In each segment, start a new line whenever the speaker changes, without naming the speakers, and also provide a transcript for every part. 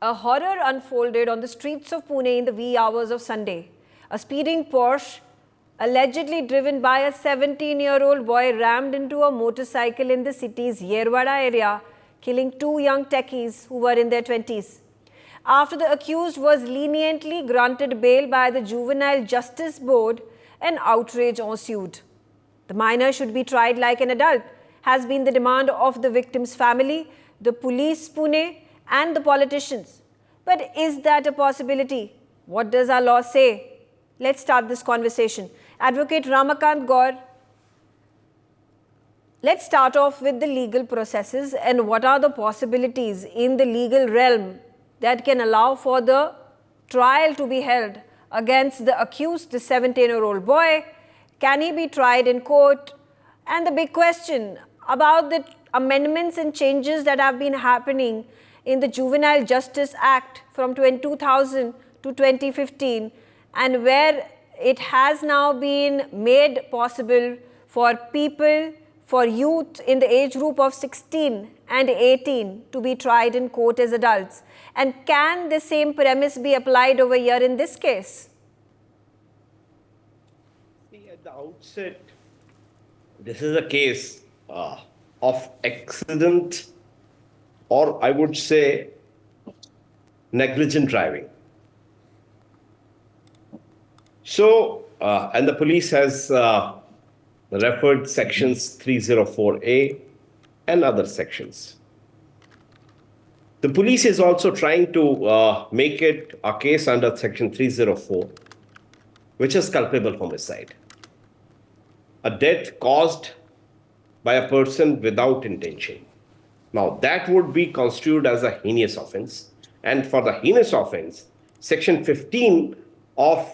A horror unfolded on the streets of Pune in the wee hours of Sunday. A speeding Porsche, allegedly driven by a 17-year-old boy, rammed into a motorcycle in the city's Yerwada area, killing two young techies who were in their 20s. After the accused was leniently granted bail by the Juvenile Justice Board, an outrage ensued. The minor should be tried like an adult, has been the demand of the victim's family, the police Pune, and the politicians. But is that a possibility? What does our law say? Let's start this conversation. Advocate Ramakant Gaur, let's start off with the legal processes and what are the possibilities in the legal realm that can allow for the trial to be held against the accused, the 17-year-old boy. Can he be tried in court? And the big question about the amendments and changes that have been happening in the Juvenile Justice Act from 2000 to 2015, and where it has now been made possible for people, for youth in the age group of 16 and 18 to be tried in court as adults. And can the same premise be applied over here in this case?
See, at the outset, this is a case of accident, or I would say negligent driving. So, and the police has referred sections 304A and other sections. The police is also trying to make it a case under section 304, which is culpable homicide, a death caused by a person without intention. Now, that would be constituted as a heinous offense. And for the heinous offense, section 15 of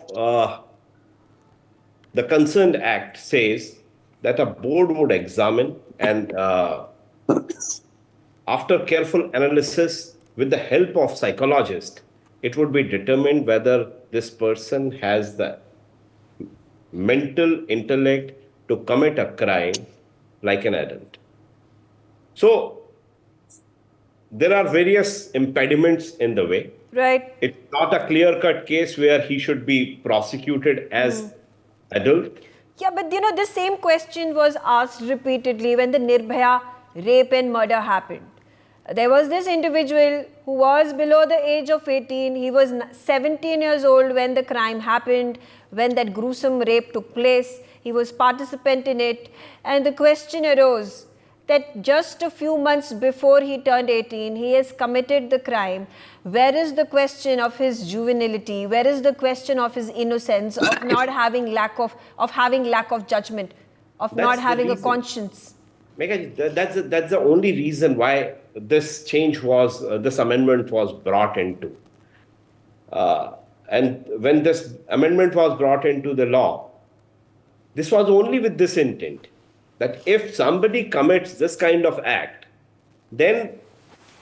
the concerned act says that a board would examine and after careful analysis with the help of psychologists, it would be determined whether this person has the mental intellect to commit a crime like an adult. So there are various impediments in the way.
Right.
It's not a clear-cut case where he should be prosecuted as adult.
Yeah, but the same question was asked repeatedly when the Nirbhaya rape and murder happened. There was this individual who was below the age of 18. He was 17 years old when the crime happened, when that gruesome rape took place. He was participant in it. And the question arose that just a few months before he turned 18, he has committed the crime. Where is the question of his juvenility? Where is the question of his innocence, of not having lack of judgment, of not having a conscience?
Megha, that's the only reason why this amendment was brought into. And when this amendment was brought into the law, this was only with this intent, that if somebody commits this kind of act, then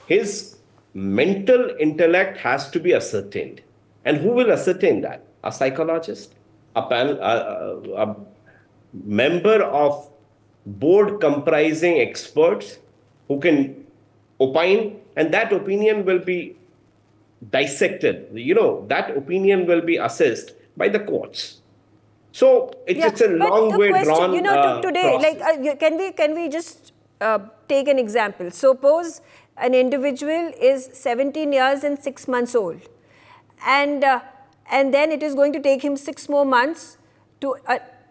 his mental intellect has to be ascertained. And who will ascertain that? A psychologist, a member of board comprising experts who can opine, and that opinion will be dissected. That opinion will be assessed by the courts. So it's a long way drawn
today,
process.
can we just take an example? Suppose an individual is 17 years and 6 months old, and then it is going to take him 6 more months to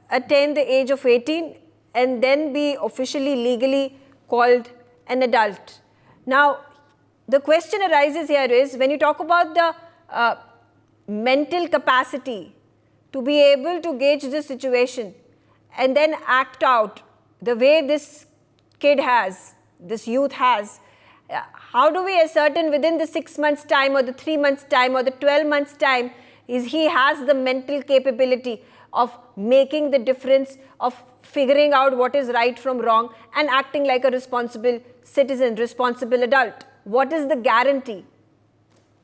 attain the age of 18 and then be officially legally called an adult. Now, the question arises here is, when you talk about the mental capacity to be able to gauge the situation and then act out the way this kid has, this youth has, how do we ascertain within the 6 months' time or the 3 months' time or the 12 months' time is he has the mental capability of making the difference, of figuring out what is right from wrong and acting like a responsible citizen, responsible adult? What is the guarantee?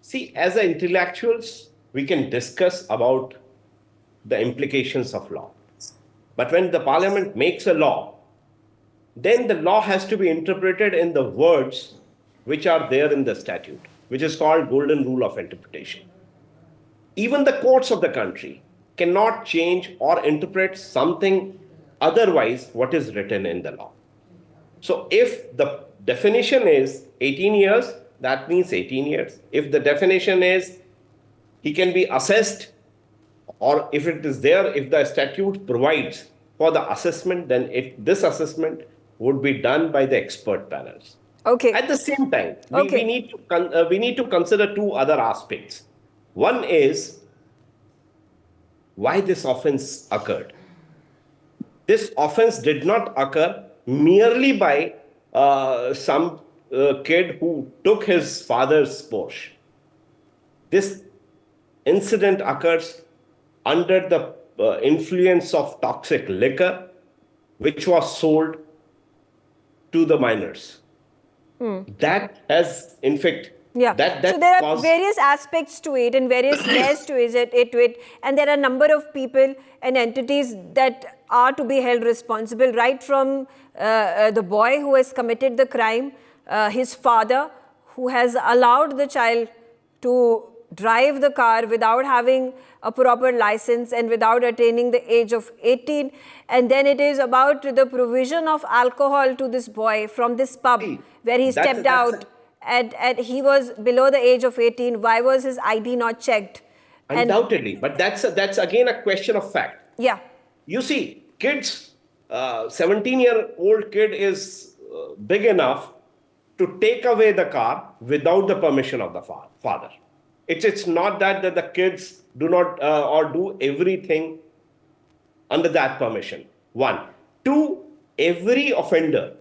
See, as intellectuals, we can discuss about the implications of law. But when the parliament makes a law, then the law has to be interpreted in the words which are there in the statute. which is called golden rule of interpretation. Even the courts of the country cannot change or interpret something otherwise what is written in the law. So if the definition is 18 years, that means 18 years. If the definition is he can be assessed, or if it is there, if the statute provides for the assessment, then this assessment would be done by the expert panels.
Okay.
At the same time,
Okay.
we need to consider two other aspects. One is why this offense occurred. This offense did not occur merely by some kid who took his father's Porsche. This incident occurs under the influence of toxic liquor, which was sold to the minors. That has, in fact,
Yeah.
that
so there are various aspects to it and various layers to it, and there are a number of people and entities that are to be held responsible, right from the boy who has committed the crime, his father who has allowed the child to drive the car without having a proper license and without attaining the age of 18, and then it is about the provision of alcohol to this boy from this pub where he stepped out. And he was below the age of 18. Why was his ID not checked?
Undoubtedly, but that's again a question of fact.
Yeah.
You see, kids, 17-year-old kid is big enough to take away the car without the permission of the father. It's not that the kids do not or do everything under that permission. One. Two, every offender,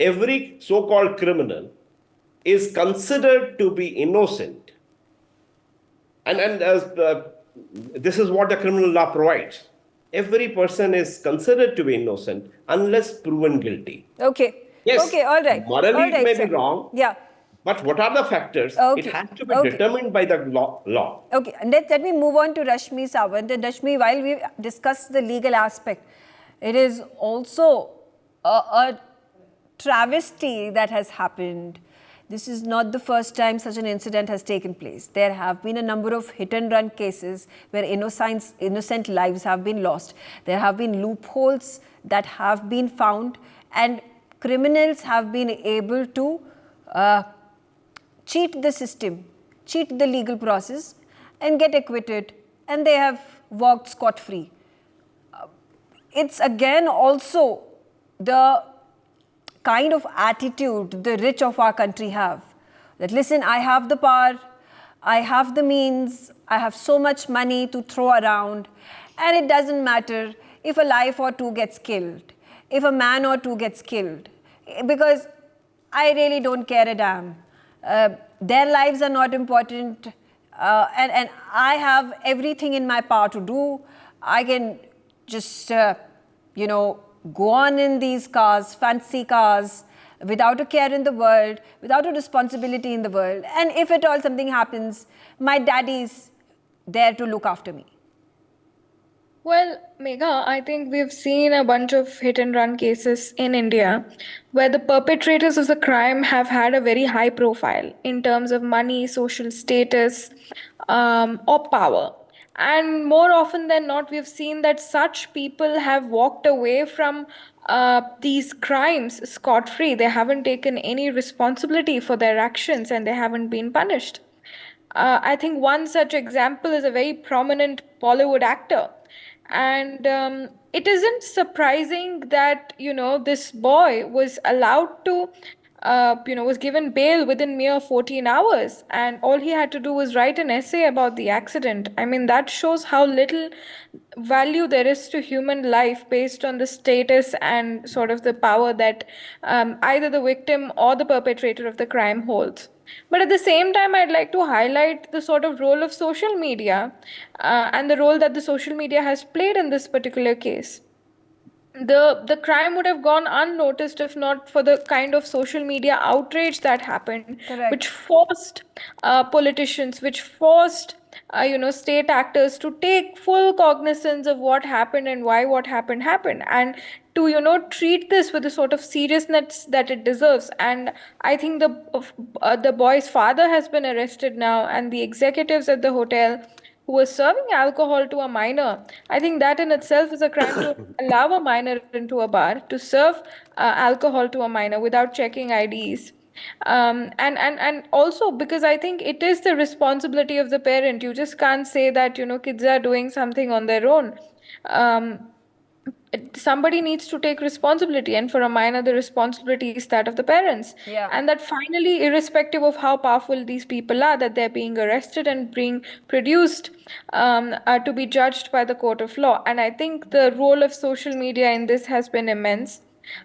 every so-called criminal is considered to be innocent. And this is what the criminal law provides. Every person is considered to be innocent unless proven guilty.
Okay.
Yes.
Okay, all right.
Morally,
all right,
it may
sir.
be wrong.
Yeah.
But what are the factors?
Okay.
It has to be determined by the law.
Okay, and let me move on to Rashmi Sawant. And Rashmi, while we discuss the legal aspect, it is also a travesty that has happened. This is not the first time such an incident has taken place. There have been a number of hit and run cases where innocent lives have been lost. There have been loopholes that have been found, and criminals have been able to cheat the system, cheat the legal process, and get acquitted, and they have walked scot-free. It's again also the kind of attitude the rich of our country have. That listen, I have the power, I have the means, I have so much money to throw around, and it doesn't matter if a life or two gets killed, if a man or two gets killed, because I really don't care a damn. Their lives are not important, and I have everything in my power to do. I can just, go on in these cars, fancy cars, without a care in the world, without a responsibility in the world. And if at all something happens, my daddy's there to look after me.
Well, Megha, I think we've seen a bunch of hit and run cases in India where the perpetrators of the crime have had a very high profile in terms of money, social status, or power. And more often than not, we've seen that such people have walked away from these crimes scot-free. They haven't taken any responsibility for their actions and they haven't been punished. I think one such example is a very prominent Bollywood actor. And it isn't surprising that, this boy was allowed to, was given bail within mere 14 hours. And all he had to do was write an essay about the accident. I mean, that shows how little value there is to human life based on the status and sort of the power that either the victim or the perpetrator of the crime holds. But at the same time, I'd like to highlight the sort of role of social media and the role that the social media has played in this particular case. The crime would have gone unnoticed if not for the kind of social media outrage that happened,
Correct.
which forced politicians, which forced state actors to take full cognizance of what happened and why what happened, and to treat this with the sort of seriousness that it deserves. And I think the boy's father has been arrested now, and the executives at the hotel who was serving alcohol to a minor. I think that in itself is a crime, to allow a minor into a bar to serve alcohol to a minor without checking IDs. And also, because I think it is the responsibility of the parent. You just can't say that kids are doing something on their own. um, Somebody needs to take responsibility, and for a minor the responsibility is that of the parents.
Yeah.
And that finally, irrespective of how powerful these people are, that they're being arrested and being produced to be judged by the court of law. And I think the role of social media in this has been immense.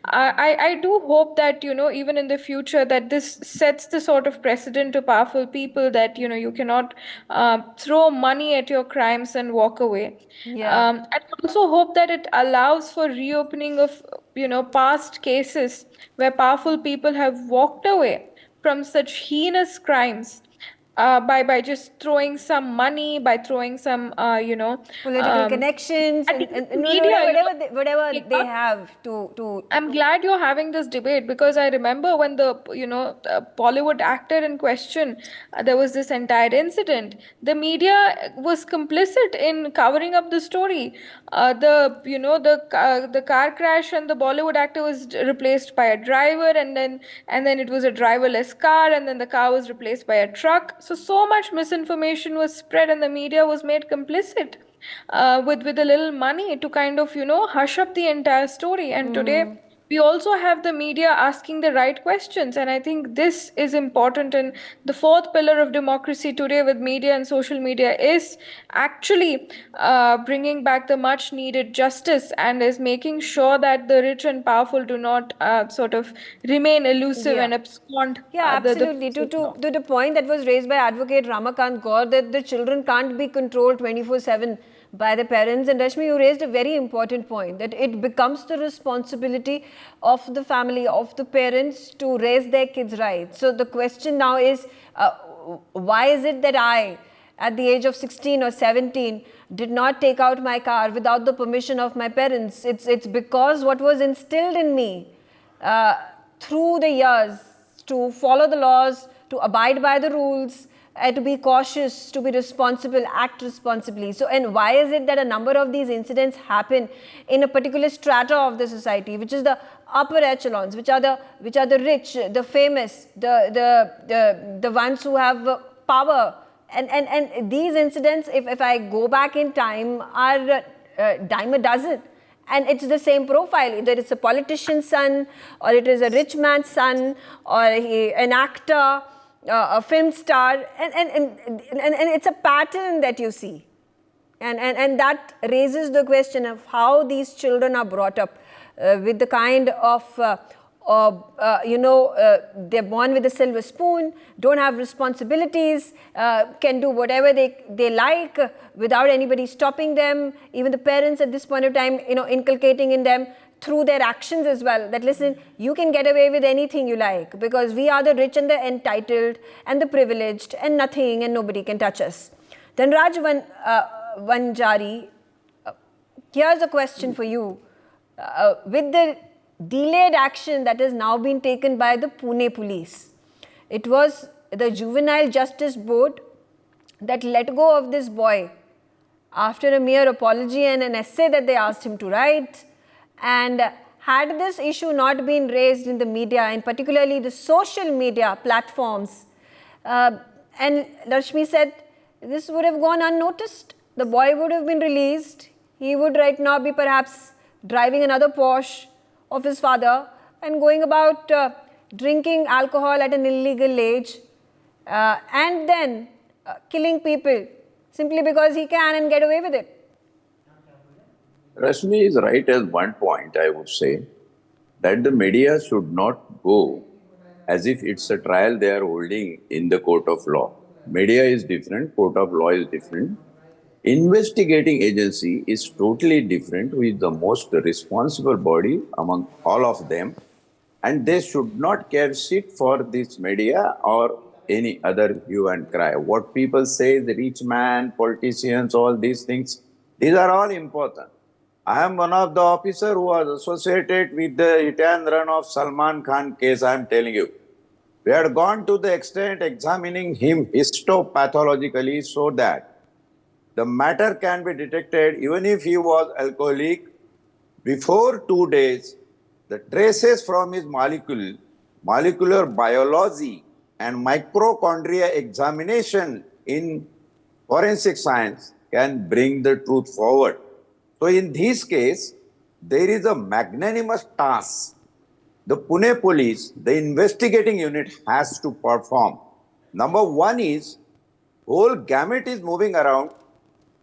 I do hope that even in the future, that this sets the sort of precedent to powerful people, that you cannot throw money at your crimes and walk away.
Yeah.
And I also hope that it allows for reopening of past cases where powerful people have walked away from such heinous crimes, by just throwing some money, by throwing some
Political connections,
and
and
media,
whatever they
Megha,
have to.
I'm glad you're having this debate, because I remember when the Bollywood actor in question, there was this entire incident. The media was complicit in covering up the story. The car crash, and the Bollywood actor was replaced by a driver, and then it was a driverless car, and then the car was replaced by a truck. So much misinformation was spread, and the media was made complicit with a little money to kind of hush up the entire story. And today we also have the media asking the right questions, and I think this is important. And the fourth pillar of democracy today with media and social media is actually bringing back the much needed justice, and is making sure that the rich and powerful do not sort of remain elusive
Yeah.
and abscond
Yeah,
the
absolutely. To the point that was raised by Advocate Ramakant Gaur, that the children can't be controlled 24/7 by the parents. And Rashmi, you raised a very important point, that it becomes the responsibility of the family, of the parents, to raise their kids right. So the question now is, why is it that I, at the age of 16 or 17, did not take out my car without the permission of my parents? It's because what was instilled in me through the years, to follow the laws, to abide by the rules, to be cautious, to be responsible, act responsibly. So, and why is it that a number of these incidents happen in a particular strata of the society, which is the upper echelons, which are the rich, the famous, the ones who have power, and these incidents, if I go back in time, are dime a dozen. And it's the same profile. Either it's a politician's son, or it is a rich man's son, or an actor, a film star, and it's a pattern that you see. And that raises the question of how these children are brought up with the kind of they're born with a silver spoon, don't have responsibilities, can do whatever they like without anybody stopping them. Even the parents at this point of time, inculcating in them through their actions as well, that listen, you can get away with anything you like, because we are the rich and the entitled and the privileged, and nothing and nobody can touch us. Then Raj Vanjari, here's a question for you. With the delayed action that has now been taken by the Pune police, it was the Juvenile Justice Board that let go of this boy after a mere apology and an essay that they asked him to write. And had this issue not been raised in the media, and particularly the social media platforms, and Rashmi said this would have gone unnoticed. The boy would have been released. He would right now be perhaps driving another Porsche of his father and going about drinking alcohol at an illegal age, and then killing people simply because he can and get away with it.
Rashmi is right at one point, I would say, that the media should not go as if it's a trial they are holding in the court of law. Media is different, court of law is different. Investigating agency is totally different, who is the most responsible body among all of them. And they should not care shit for this media or any other hue and cry. What people say, the rich man, politicians, all these things, these are all important. I am one of the officers who was associated with the hit and run of Salman Khan case, I am telling you. We had gone to the extent examining him histopathologically so that the matter can be detected even if he was alcoholic. Before 2 days, the traces from his molecular biology and mitochondria examination in forensic science can bring the truth forward. So in this case, there is a magnanimous task the Pune police, the investigating unit has to perform. Number one is, whole gamut is moving around,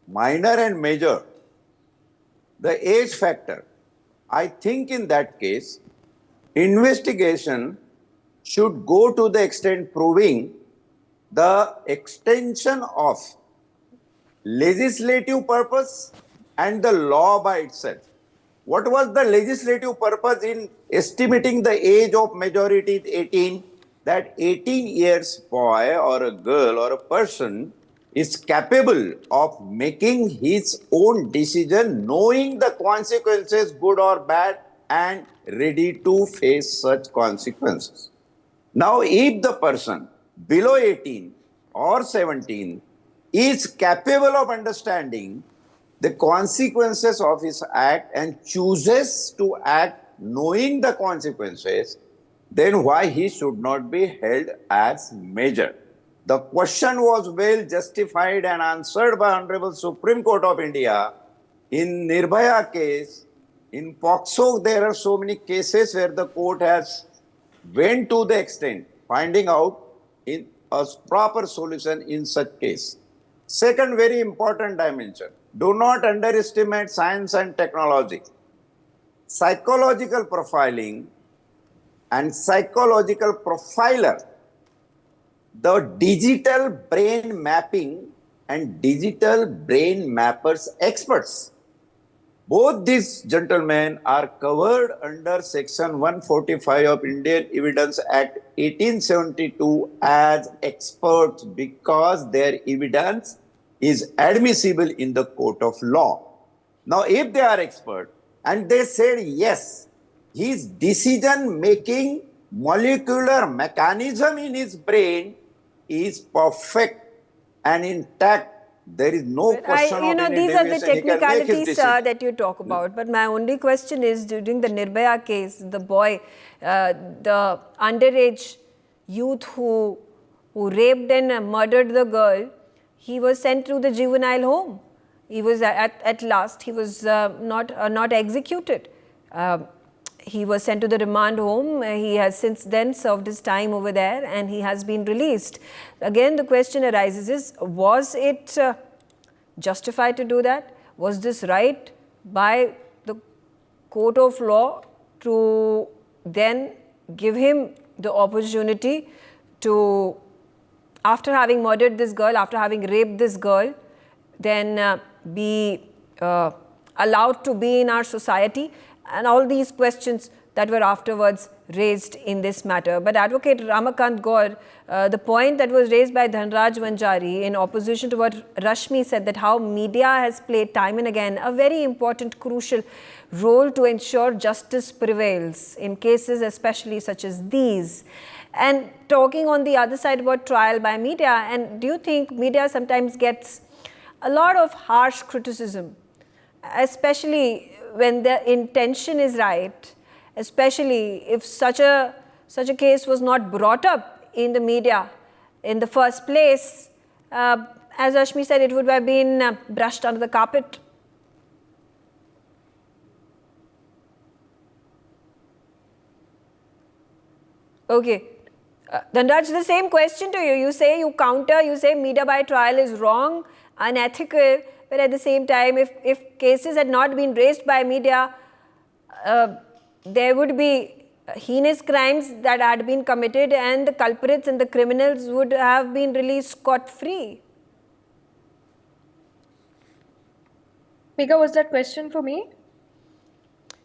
minor and major. The age factor. I think in that case, investigation should go to the extent proving the extension of legislative purpose and the law by itself. What was the legislative purpose in estimating the age of majority is 18? That 18 years boy or a girl or a person is capable of making his own decision, knowing the consequences, good or bad, and ready to face such consequences. Now, if the person below 18 or 17 is capable of understanding the consequences of his act and chooses to act knowing the consequences, then why he should not be held as major? The question was well justified and answered by Honorable Supreme Court of India in Nirbhaya case. In POXO, there are so many cases where the court has went to the extent finding out in a proper solution in such case. Second very important dimension, do not underestimate science and technology. Psychological profiling and psychological profiler, the digital brain mapping and digital brain mappers experts. Both these gentlemen are covered under Section 145 of Indian Evidence Act 1872 as experts because their evidence is admissible in the court of law. Now, if they are expert and they said yes, his decision-making molecular mechanism in his brain is perfect and intact. There is no question of any
these are the
deviation. He can make his
technicalities,
decision.
sir, that you talk about. But my only question is, during the Nirbhaya case, the boy, the underage youth who raped and murdered the girl, he was sent to the juvenile home. He was at last, he was not executed. He was sent to the remand home. He has since then served his time over there and he has been released. Again, the question arises is, was it justified to do that? Was this right by the court of law to then give him the opportunity to, after having murdered this girl, after having raped this girl, then be allowed to be in our society? And all these questions that were afterwards raised in this matter. But Advocate Ramakant Gaur, the point that was raised by Dhanraj Vanjari in opposition to what Rashmi said, that how media has played time and again a very important, crucial role to ensure justice prevails in cases especially such as these. And talking on the other side about trial by media, and do you think media sometimes gets a lot of harsh criticism, especially when the intention is right, especially if such a case was not brought up in the media in the first place? As Rashmi said, it would have been brushed under the carpet. Okay. Dhanraj, the same question to you. You say you counter, you say media by trial is wrong, unethical, but at the same time, if cases had not been raised by media, there would be heinous crimes that had been committed and the culprits and the criminals would have been released scot-free.
Megha, was that question for me?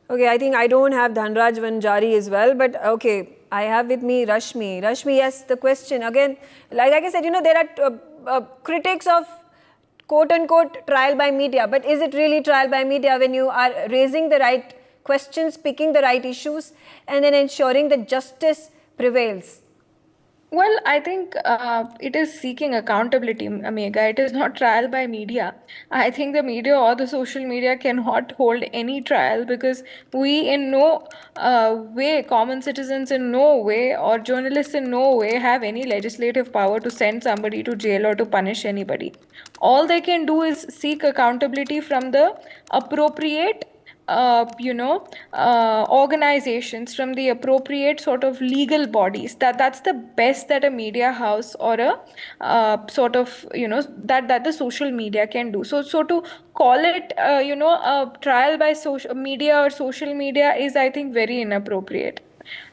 Okay, I think I don't have Dhanraj Vanjari as well, but okay, I have with me Rashmi. Rashmi, yes, the question again, like I said, there are critics of quote-unquote trial by media. But is it really trial by media when you are raising the right questions, picking the right issues, and then ensuring that justice prevails?
Well, I think it is seeking accountability, Megha. It is not trial by media. I think the media or the social media cannot hold any trial, because we in no way, common citizens in no way, or journalists in no way have any legislative power to send somebody to jail or to punish anybody. All they can do is seek accountability from the appropriate organizations, from the appropriate sort of legal bodies. That's the best that a media house or a that the social media can do. So to call it a trial by social media or social media is, I think, very inappropriate.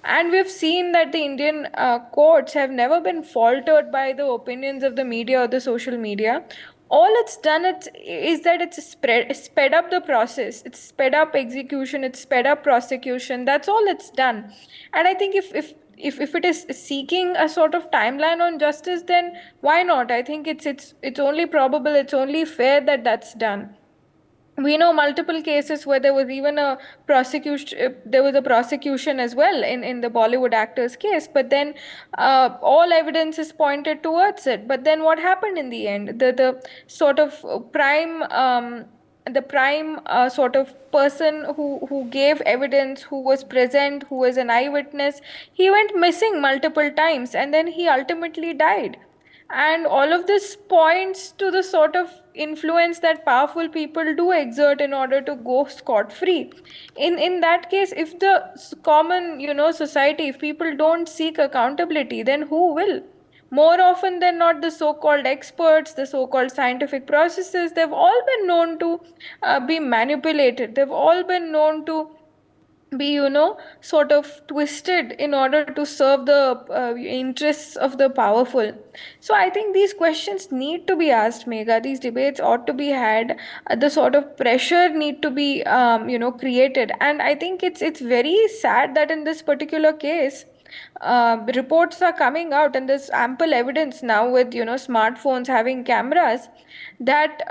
And we've seen that the Indian courts have never been faltered by the opinions of the media or the social media. All it's done is that it's sped up the process, it's sped up execution, it's sped up prosecution. That's all it's done. And I think if it is seeking a sort of timeline on justice, then why not? I think it's only probable, it's only fair that that's done. We know multiple cases where there was even a prosecution, there was a prosecution as well in the Bollywood actor's case, but then all evidence is pointed towards it. But then what happened in the end? The sort of prime sort of person who gave evidence, who was present, who was an eyewitness, he went missing multiple times, and then he ultimately died. And all of this points to the sort of influence that powerful people do exert in order to go scot-free. In that case, if the common society, if people don't seek accountability, then who will? More often than not, the so-called experts, the so-called scientific processes, they've all been known to be manipulated. They've all been known to be sort of twisted in order to serve the interests of the powerful. So I think these questions need to be asked, Megha. These debates ought to be had. The sort of pressure need to be created. And I think it's very sad that in this particular case, reports are coming out, and there's ample evidence now with smartphones having cameras, that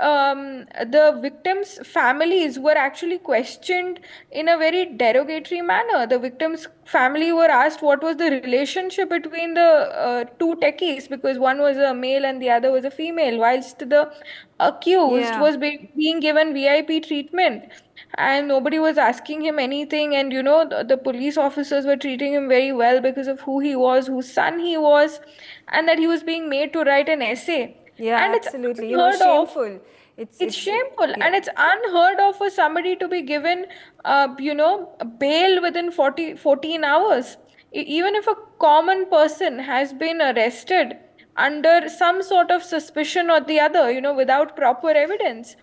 the victims' families were actually questioned in a very derogatory manner. The victims' family were asked what was the relationship between the two techies, because one was a male and the other was a female, whilst the accused was being given VIP treatment. And nobody was asking him anything, and the police officers were treating him very well because of who he was, whose son he was, and that he was being made to write an essay.
Yeah,
and
absolutely.
It's
shameful.
It's shameful, and it's unheard of for somebody to be given bail within 14 hours. Even if a common person has been arrested under some sort of suspicion or the other, without proper evidence,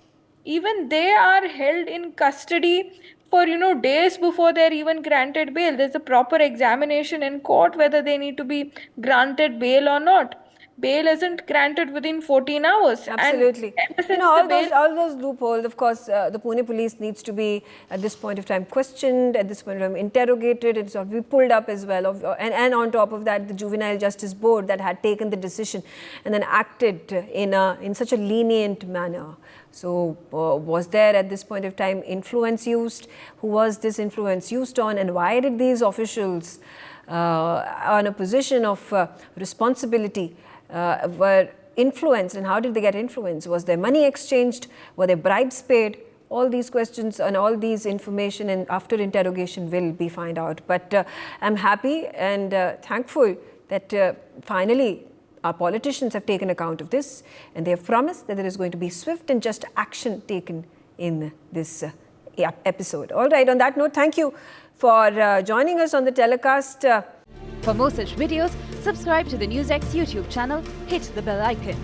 even they are held in custody for days before they're even granted bail. There's a proper examination in court whether they need to be granted bail or not. Bail isn't granted within 14 hours.
Absolutely.
And
all those loopholes, of course, the Pune police needs to be, at this point of time, questioned, at this point of time, interrogated, it's got to be pulled up as well. And on top of that, the Juvenile Justice Board that had taken the decision and then acted in such a lenient manner. So was there, at this point of time, influence used? Who was this influence used on, and why did these officials on a position of responsibility were influenced, and how did they get influenced? Was there money exchanged? Were there bribes paid? All these questions and all these information, and after interrogation, will be found out. But I'm happy and thankful that finally our politicians have taken account of this, and they have promised that there is going to be swift and just action taken in this episode. All right, on that note, thank you for joining us on the telecast.
For more such videos, subscribe to the NewsX YouTube channel, hit the bell icon.